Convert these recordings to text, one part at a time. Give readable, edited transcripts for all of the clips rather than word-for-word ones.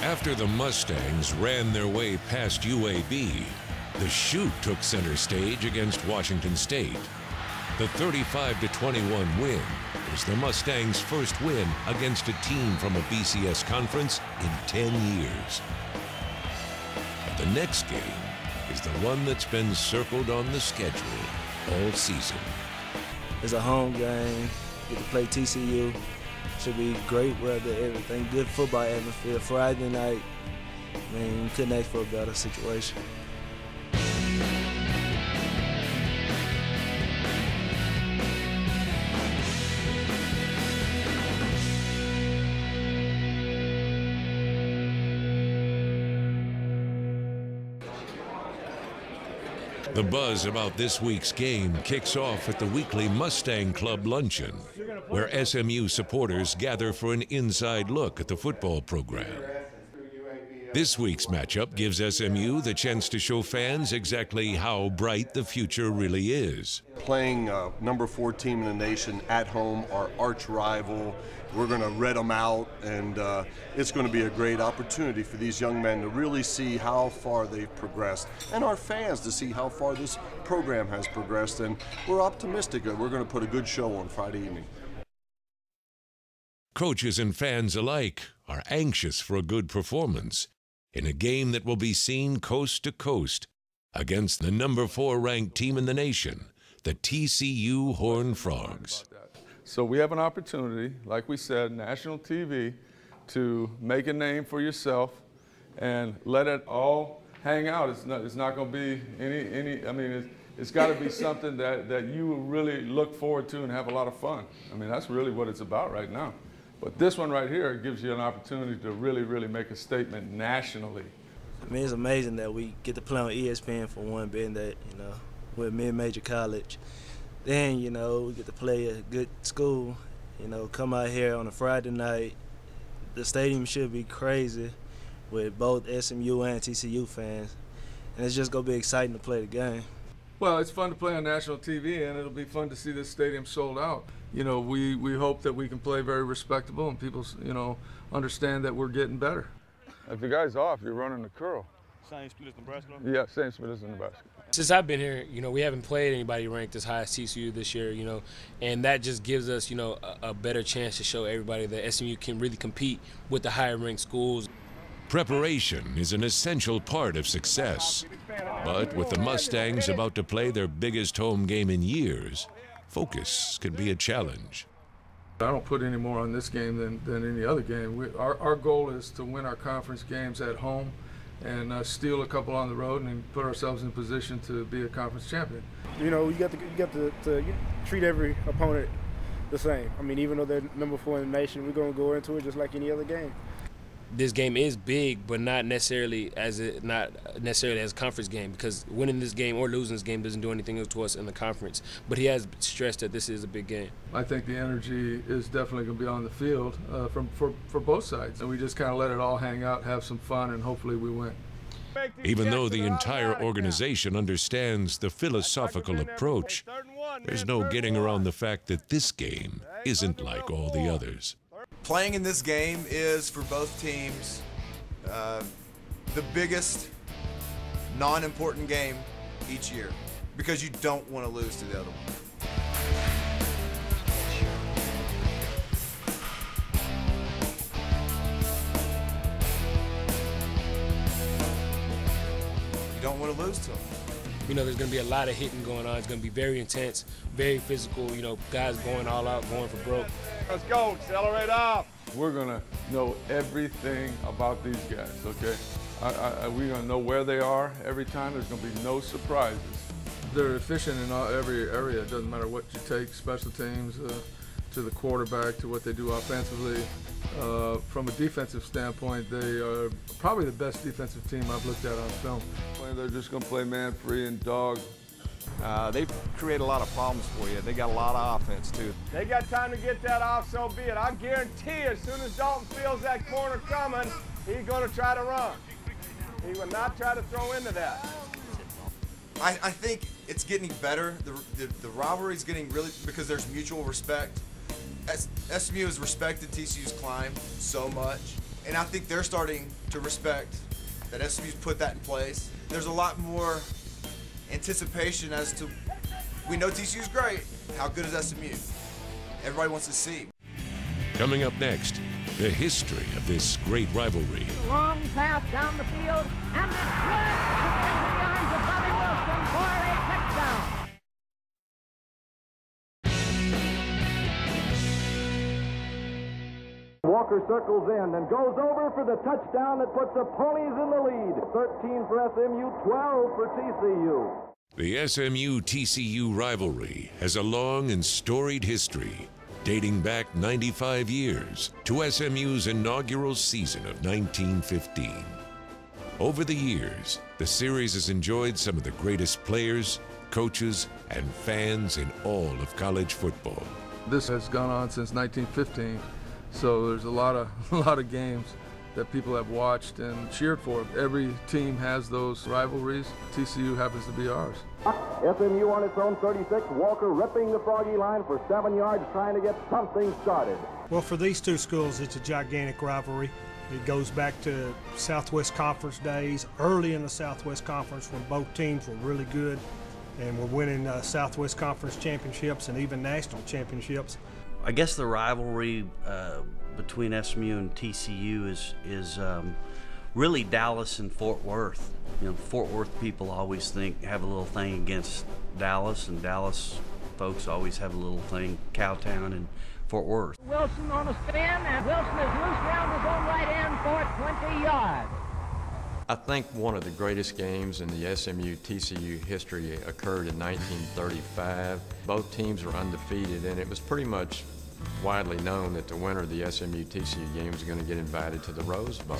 After the Mustangs ran their way past UAB, the Shoot took center stage against Washington State. The 35-21 win was the Mustangs' first win against a team from a BCS conference in 10 years. But the next game is the one that's been circled on the schedule all season. It's a home game. Get to play TCU. Should be great weather, everything. Good football atmosphere. Friday night, man, you couldn't ask for a better situation. The buzz about this week's game kicks off at the weekly Mustang Club luncheon, where SMU supporters gather for an inside look at the football program. This week's matchup gives SMU the chance to show fans exactly how bright the future really is. Playing number 4 team in the nation at home, our arch rival, we're going to red them out, and it's going to be a great opportunity for these young men to really see how far they've progressed, and our fans to see how far this program has progressed, and we're optimistic that we're going to put a good show on Friday evening. Coaches and fans alike are anxious for a good performance in a game that will be seen coast to coast against the number 4 ranked team in the nation, the TCU Horned Frogs. So we have an opportunity, like we said, national TV, to make a name for yourself and let it all hang out. It's not going to be I mean, it's got to be something that you really look forward to and have a lot of fun. I mean, that's really what it's about right now. But this one right here gives you an opportunity to really, really make a statement nationally. I mean, it's amazing that we get to play on ESPN for one, being that, we're a mid-major college. Then, we get to play at a good school, come out here on a Friday night. The stadium should be crazy with both SMU and TCU fans. And it's just going to be exciting to play the game. Well, it's fun to play on national TV, and it'll be fun to see this stadium sold out. We hope that we can play very respectable and people, understand that we're getting better. If the guy's off, you're running the curl. Same split as Nebraska? Yeah, same split as Nebraska. Since I've been here, we haven't played anybody ranked as high as TCU this year, and that just gives us, a better chance to show everybody that SMU can really compete with the higher ranked schools. Preparation is an essential part of success, but with the Mustangs about to play their biggest home game in years, focus can be a challenge. I don't put any more on this game than any other game. Our goal is to win our conference games at home and steal a couple on the road and put ourselves in position to be a conference champion. You got to treat every opponent the same. I mean, even though they're number 4 in the nation, we're going to go into it just like any other game. This game is big, but not necessarily as a conference game, because winning this game or losing this game doesn't do anything to us in the conference. But he has stressed that this is a big game. I think the energy is definitely going to be on the field for both sides, and we just kind of let it all hang out, have some fun, and hopefully we win. Even though the entire organization understands the philosophical approach, there's no getting around the fact that this game isn't like all the others. Playing in this game is, for both teams, the biggest non-important game each year, because you don't want to lose to the other one. You don't want to lose to them. There's going to be a lot of hitting going on. It's going to be very intense, very physical, guys going all out, going for broke. Let's go, accelerate up. We're going to know everything about these guys, okay? We're going to know where they are every time. There's going to be no surprises. They're efficient in every area. It doesn't matter what you take, special teams, to the quarterback, to what they do offensively. From a defensive standpoint, they are probably the best defensive team I've looked at on film. They're just going to play man-free and dog. They create a lot of problems for you. They got a lot of offense, too. They got time to get that off, so be it. I guarantee as soon as Dalton feels that corner coming, he's going to try to run. He will not try to throw into that. I think it's getting better. The rivalry is getting really, because there's mutual respect. SMU has respected TCU's climb so much, And I think they're starting to respect that SMU's put that in place. There's a lot more anticipation as to, we know TCU's great, how good is SMU? Everybody wants to see. Coming up next, the history of this great rivalry. Long pass down the field, and it's good into the arms of Bobby Wilson for a touchdown. Walker circles in and goes over for the touchdown that puts the Ponies in the lead. 13 for SMU, 12 for TCU. The SMU-TCU rivalry has a long and storied history, dating back 95 years to SMU's inaugural season of 1915. Over the years, the series has enjoyed some of the greatest players, coaches, and fans in all of college football. This has gone on since 1915. So there's a lot of games that people have watched and cheered for. Every team has those rivalries. TCU happens to be ours. SMU on its own 36, Walker ripping the Froggy line for 7 yards, trying to get something started. Well, for these two schools, it's a gigantic rivalry. It goes back to Southwest Conference days, early in the Southwest Conference when both teams were really good and were winning Southwest Conference championships and even national championships. I guess the rivalry between SMU and TCU is really Dallas and Fort Worth. You know, Fort Worth people always have a little thing against Dallas, and Dallas folks always have a little thing, Cowtown and Fort Worth. Wilson on a spin, and Wilson is loose round his own right end for 20 yards. I think one of the greatest games in the SMU-TCU history occurred in 1935. Both teams were undefeated, and it was pretty much widely known that the winner of the SMU-TCU game was going to get invited to the Rose Bowl.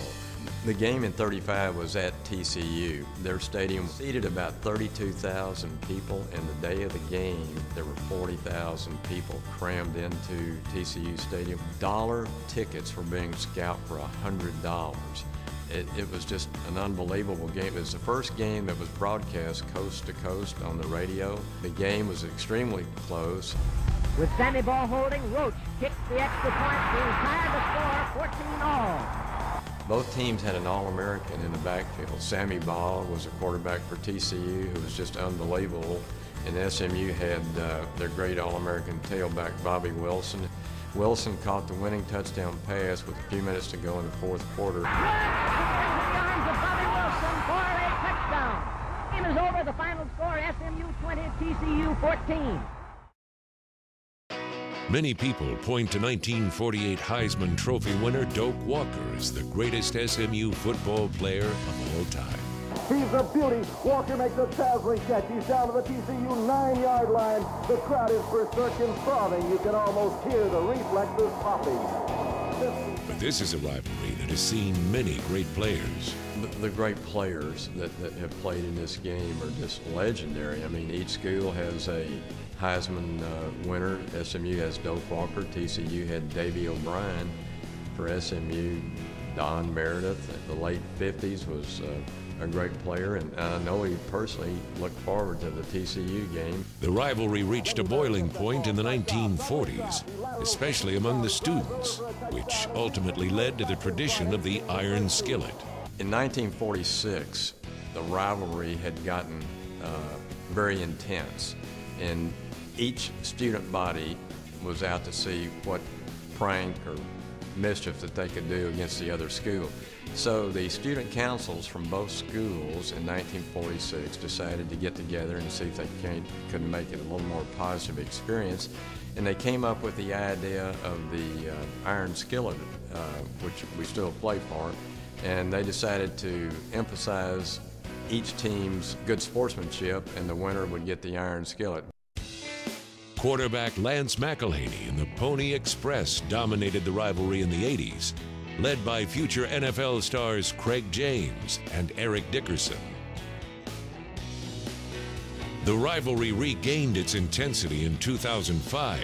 The game in '35 was at TCU. Their stadium seated about 32,000 people, and the day of the game, there were 40,000 people crammed into TCU Stadium. Dollar tickets were being scalped for $100. It was just an unbelievable game. It was the first game that was broadcast coast to coast on the radio. The game was extremely close. With Sammy Ball holding, Roach kicks the extra point to tie the score, 14-all. Both teams had an All-American in the backfield. Sammy Ball was a quarterback for TCU who was just unbelievable, and SMU had their great All-American tailback, Bobby Wilson. Wilson caught the winning touchdown pass with a few minutes to go in the fourth quarter. Good! Into the arms of Bobby Wilson for a touchdown. Game is over. The final score, SMU 20, TCU 14. Many people point to 1948 Heisman Trophy winner Doak Walker as the greatest SMU football player of all time. He's a beauty. Walker makes a dazzling catch. He's down to the TCU 9-yard line. The crowd is berserk and frothing. You can almost hear the reflexes popping. But this is a rivalry that has seen many great players. The great players that have played in this game are just legendary. I mean, each school has a Heisman winner. SMU has Doak Walker. TCU had Davy O'Brien. For SMU, Don Meredith in the late 50s was a great player, and I know he personally looked forward to the TCU game. The rivalry reached a boiling point in the 1940s, especially among the students, which ultimately led to the tradition of the Iron Skillet. In 1946, the rivalry had gotten very intense, and each student body was out to see what prank or mischief that they could do against the other school. So the student councils from both schools in 1946 decided to get together and see if they could make it a little more positive experience. And they came up with the idea of the Iron Skillet, which we still play for. And they decided to emphasize each team's good sportsmanship, and the winner would get the Iron Skillet. Quarterback Lance McElhaney and the Pony Express dominated the rivalry in the 80s, led by future NFL stars Craig James and Eric Dickerson. The rivalry regained its intensity in 2005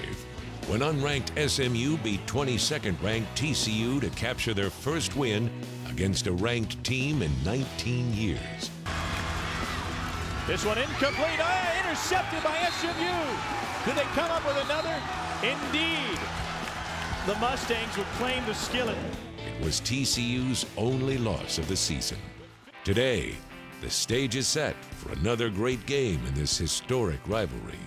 when unranked SMU beat 22nd-ranked TCU to capture their first win against a ranked team in 19 years. This one incomplete, intercepted by SMU. Could they come up with another? Indeed. The Mustangs would claim the skillet. was TCU's only loss of the season. Today, the stage is set for another great game in this historic rivalry.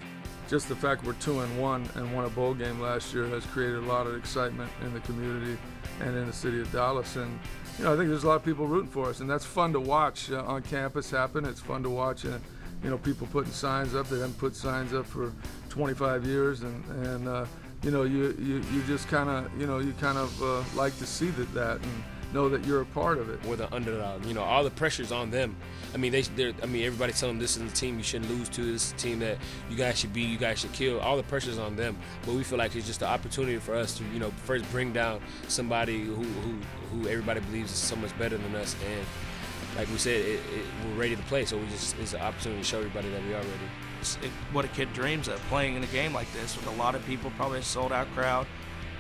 Just the fact we're 2-1 and won a bowl game last year has created a lot of excitement in the community and in the city of Dallas. And you know, I think there's a lot of people rooting for us, and that's fun to watch on campus happen. It's fun to watch, you know, people putting signs up. They haven't put signs up for 25 years, and you know, you just kind of like to see that and know that you're a part of it. We're the underdog. You know, all the pressure's on them. I mean, everybody's telling them this is the team you shouldn't lose to. This is the team that you guys should beat, you guys should kill. All the pressure's on them. But we feel like it's just an opportunity for us to, you know, first bring down somebody who everybody believes is so much better than us. And like we said, we're ready to play. So it's an opportunity to show everybody that we are ready. It's what a kid dreams of, playing in a game like this with a lot of people, probably a sold-out crowd,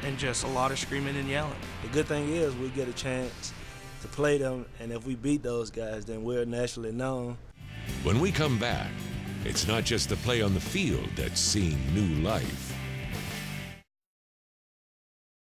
and just a lot of screaming and yelling. The good thing is we get a chance to play them, and if we beat those guys, then we're nationally known. When we come back, it's not just the play on the field that's seeing new life.